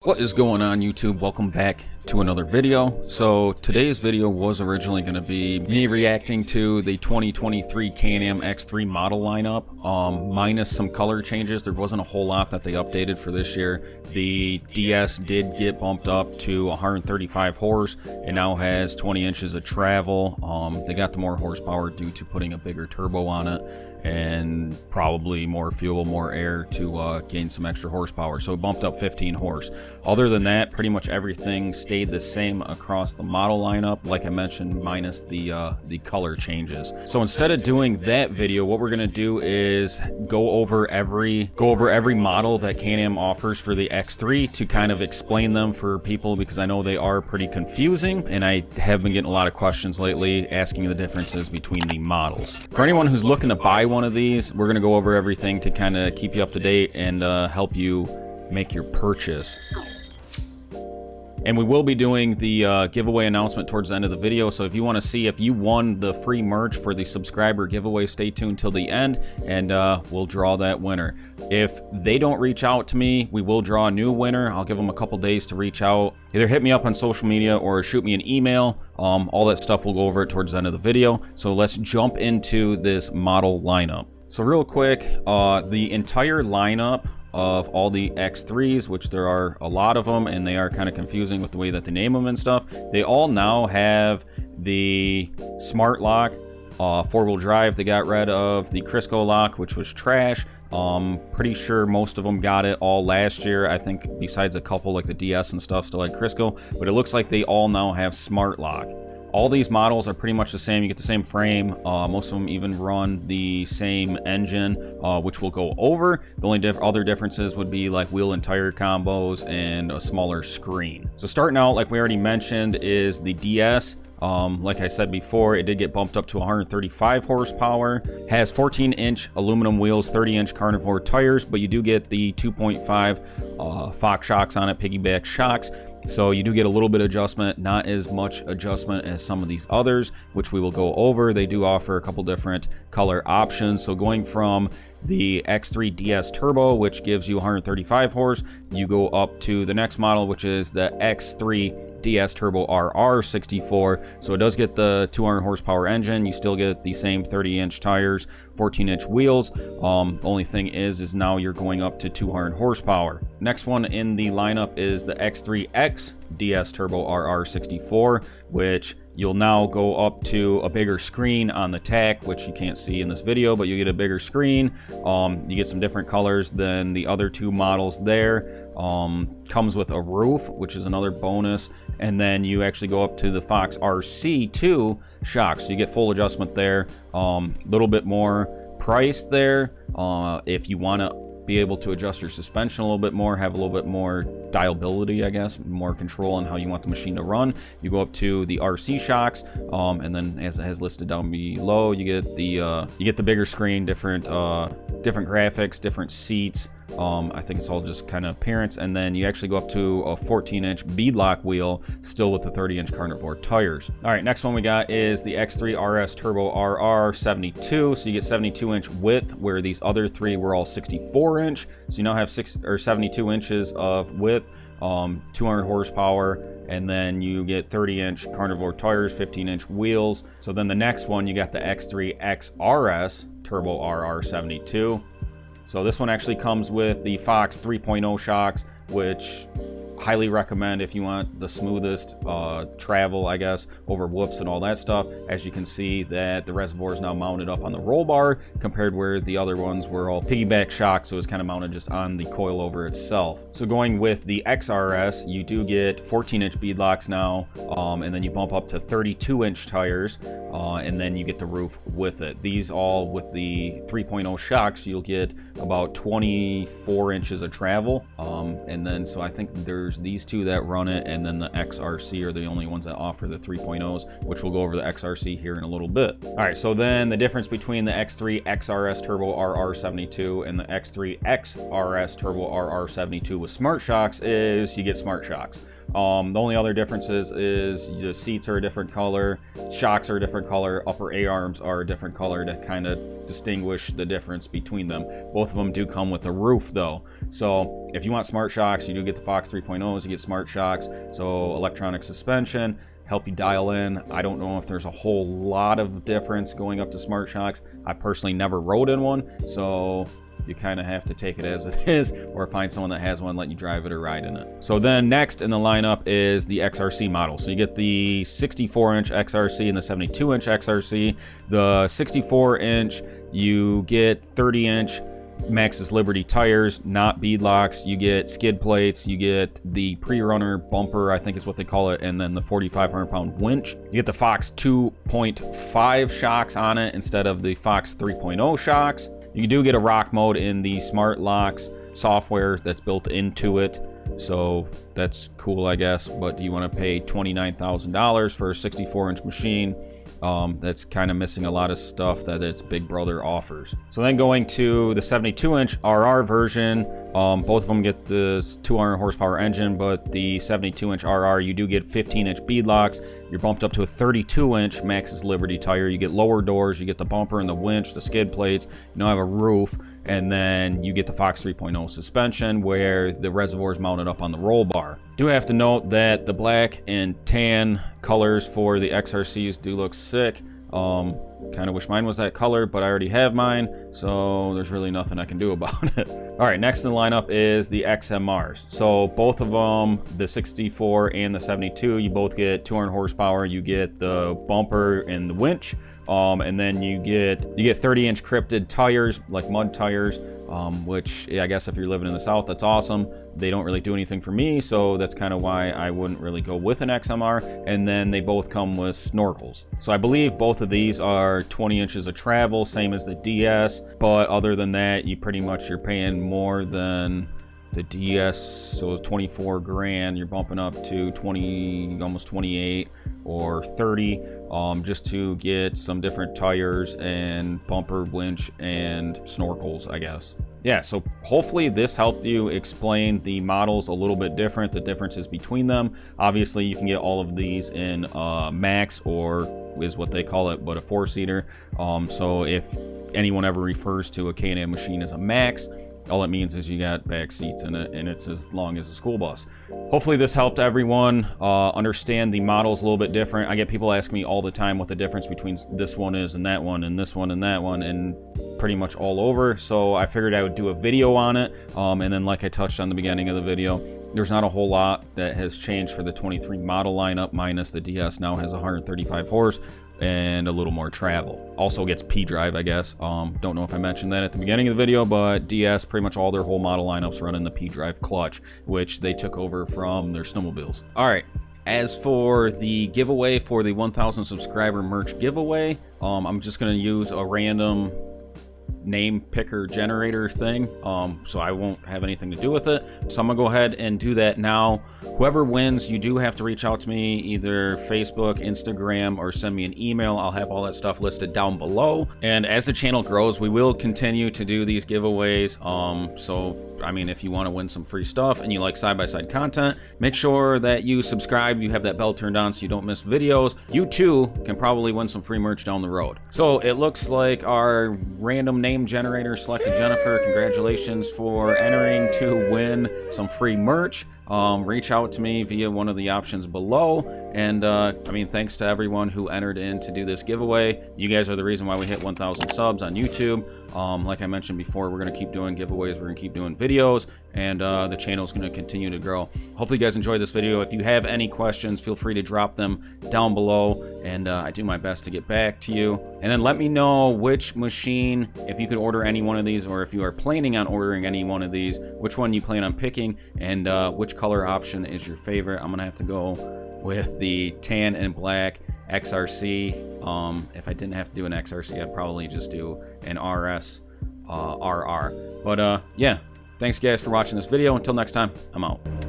What is going on, YouTube? Welcome back to another video. So today's video was originally going to be me reacting to the 2023 Can-Am X3 model lineup, minus some color changes. There wasn't a whole lot that they updated for this year. The DS did get bumped up to 135 horse. It now has 20 inches of travel. They got the more horsepower due to putting a bigger turbo on it and probably more fuel, more air to gain some extra horsepower. So it bumped up 15 horse. Other than that, pretty much everything stayed the same across the model lineup, like I mentioned, minus the color changes. So instead of doing that video, what we're gonna do is go over every model that Can-Am offers for the X3 to kind of explain them for people, because I know they are pretty confusing, and I have been getting a lot of questions lately asking the differences between the models. For anyone who's looking to buy one of these, we're gonna go over everything to kind of keep you up to date and help you make your purchase. And we will be doing the giveaway announcement towards the end of the video, so if you want to see if you won the free merch for the subscriber giveaway, stay tuned till the end, and we'll draw that winner. If they don't reach out to me, we will draw a new winner. I'll give them a couple days to reach out. Either hit me up on social media or shoot me an email. All that stuff, we'll go over it towards the end of the video. So let's jump into this model lineup. So real quick, the entire lineup of all the X3s, which there are a lot of them, and they are kind of confusing with the way that they name them and stuff. They all now have the smart lock, four-wheel drive. They got rid of the Crisco lock, which was trash. Pretty sure most of them got it all last year. I think besides a couple like the DS and stuff still like Crisco, but it looks like they all now have smart lock. All these models are pretty much the same. You get the same frame. Most of them even run the same engine, which we'll go over. The only other differences would be like wheel and tire combos and a smaller screen. So starting out, like we already mentioned, is the DS. Like I said before, it did get bumped up to 135 horsepower. Has 14-inch aluminum wheels, 30-inch carnivore tires, but you do get the 2.5 Fox shocks on it, piggyback shocks. So you do get a little bit of adjustment, not as much adjustment as some of these others, which we will go over. They do offer a couple different color options. So going from the X3 DS Turbo, which gives you 135 horse, you go up to the next model, which is the X3 DS Turbo RR 64. So it does get the 200 horsepower engine. You still get the same 30-inch tires, 14-inch wheels. Only thing is now you're going up to 200 horsepower. Next one in the lineup is the X3X DS Turbo RR 64, which you'll now go up to a bigger screen on the tack, which you can't see in this video, but you get a bigger screen. You get some different colors than the other two models there. Comes with a roof, which is another bonus. And then you actually go up to the Fox RC2 shocks. So you get full adjustment there. Little bit more price there. If you want to be able to adjust your suspension a little bit more, have a little bit more dialability, I guess, more control on how you want the machine to run, you go up to the RC shocks, and then as it has listed down below, you get the bigger screen, different graphics, different seats. I think it's all just kind of appearance, and then you actually go up to a 14-inch beadlock wheel, still with the 30-inch carnivore tires. All right, next one we got is the X3 RS Turbo RR 72. So you get 72-inch width, where these other three were all 64-inch. So you now have 72 inches of width, 200 horsepower, and then you get 30-inch carnivore tires, 15-inch wheels. So then the next one, you got the X3 XRS Turbo RR 72. So this one actually comes with the Fox 3.0 shocks, which highly recommend if you want the smoothest travel, I guess, over whoops and all that stuff. As you can see that the reservoir is now mounted up on the roll bar, compared where the other ones were all piggyback shocks, so it's kind of mounted just on the coilover itself. So going with the XRS, you do get 14-inch beadlocks now, and then you bump up to 32-inch tires, and then you get the roof with it. These all with the 3.0 shocks, you'll get about 24 inches of travel, and then so I think there's these two that run it, and then the XRC are the only ones that offer the 3.0s, which we'll go over the XRC here in a little bit. All right, so then the difference between the X3 XRS Turbo RR 72 and the X3 XRS Turbo RR 72 with smart shocks is you get smart shocks. The only other differences is the seats are a different color, shocks are a different color, upper A-arms are a different color to kind of distinguish the difference between them. Both of them do come with a roof though. So if you want smart shocks, you do get the Fox 3.0s, you get smart shocks, so electronic suspension, help you dial in. I don't know if there's a whole lot of difference going up to smart shocks. I personally never rode in one, so you kind of have to take it as it is, or find someone that has one, let you drive it or ride in it. So then next in the lineup is the XRC model. So you get the 64-inch XRC and the 72-inch XRC. The 64-inch, you get 30-inch Maxxis Liberty tires, not beadlocks. You get skid plates, you get the pre-runner bumper, I think is what they call it, and then the 4,500-pound winch. You get the Fox 2.5 shocks on it instead of the Fox 3.0 shocks. You do get a rock mode in the Smart Locks software that's built into it, so that's cool, I guess. But do you want to pay $29,000 for a 64-inch machine? That's kind of missing a lot of stuff that its big brother offers. So then going to the 72-inch RR version, both of them get the 200 horsepower engine, but the 72-inch RR, you do get 15-inch beadlocks. You're bumped up to a 32-inch Maxxis Liberty tire. You get lower doors, you get the bumper and the winch, the skid plates. You don't have a roof, and then you get the Fox 3.0 suspension where the reservoir is mounted up on the roll bar. Do have to note that the black and tan colors for the XRCs do look sick. Kind of wish mine was that color, but I already have mine, so there's really nothing I can do about it. All right, next in the lineup is the XMRs. So both of them, the 64 and the 72, you both get 200 horsepower. You get the bumper and the winch, and then you get 30-inch cryptid tires, like mud tires, which I guess if you're living in the South, that's awesome. They don't really do anything for me, so that's kind of why I wouldn't really go with an XMR. And then they both come with snorkels. So I believe both of these are 20 inches of travel, same as the DS, but other than that, you're paying more than the DS, so 24 grand, you're bumping up to 20, almost 28 or 30, just to get some different tires and bumper, winch, and snorkels, I guess. Yeah, so hopefully this helped you explain the models a little bit different, the differences between them. Obviously, you can get all of these in Max, or is what they call it, but a 4-seater. So if anyone ever refers to a Can-Am machine as a Max, all it means is you got back seats in it, and it's as long as a school bus. Hopefully this helped everyone understand the models a little bit different. I get people asking me all the time what the difference between this one is and that one, and this one and that one, and pretty much all over. So I figured I would do a video on it. And then, like I touched on the beginning of the video, there's not a whole lot that has changed for the 23 model lineup, minus the DS now has 135 horse and a little more travel. Also gets P-drive, I guess. Don't know if I mentioned that at the beginning of the video, but DS, pretty much all their whole model lineups run in the P-drive clutch, which they took over from their snowmobiles. All right. As for the giveaway for the 1,000 subscriber merch giveaway, I'm just going to use a random name picker generator thing, so I won't have anything to do with it. So I'm gonna go ahead and do that now. Whoever wins, you do have to reach out to me, either Facebook, Instagram, or send me an email. I'll have all that stuff listed down below. And as the channel grows, we will continue to do these giveaways. So I mean, if you want to win some free stuff and you like side-by-side content, make sure that you subscribe, you have that bell turned on so you don't miss videos. You too can probably win some free merch down the road. So it looks like our random name generator selected Jennifer. Congratulations for entering to win some free merch. Reach out to me via one of the options below. And I mean, thanks to everyone who entered in to do this giveaway. You guys are the reason why we hit 1,000 subs on YouTube. Like I mentioned before, we're going to keep doing giveaways, we're going to keep doing videos, and the channel is going to continue to grow. Hopefully you guys enjoyed this video. If you have any questions, feel free to drop them down below, and I do my best to get back to you. And then let me know which machine, if you could order any one of these, or if you are planning on ordering any one of these, which one you plan on picking, and which color option is your favorite. I'm going to have to go with the tan and black XRC. If I didn't have to do an XRC, I'd probably just do an RS RR. But yeah, thanks guys for watching this video. Until next time, I'm out.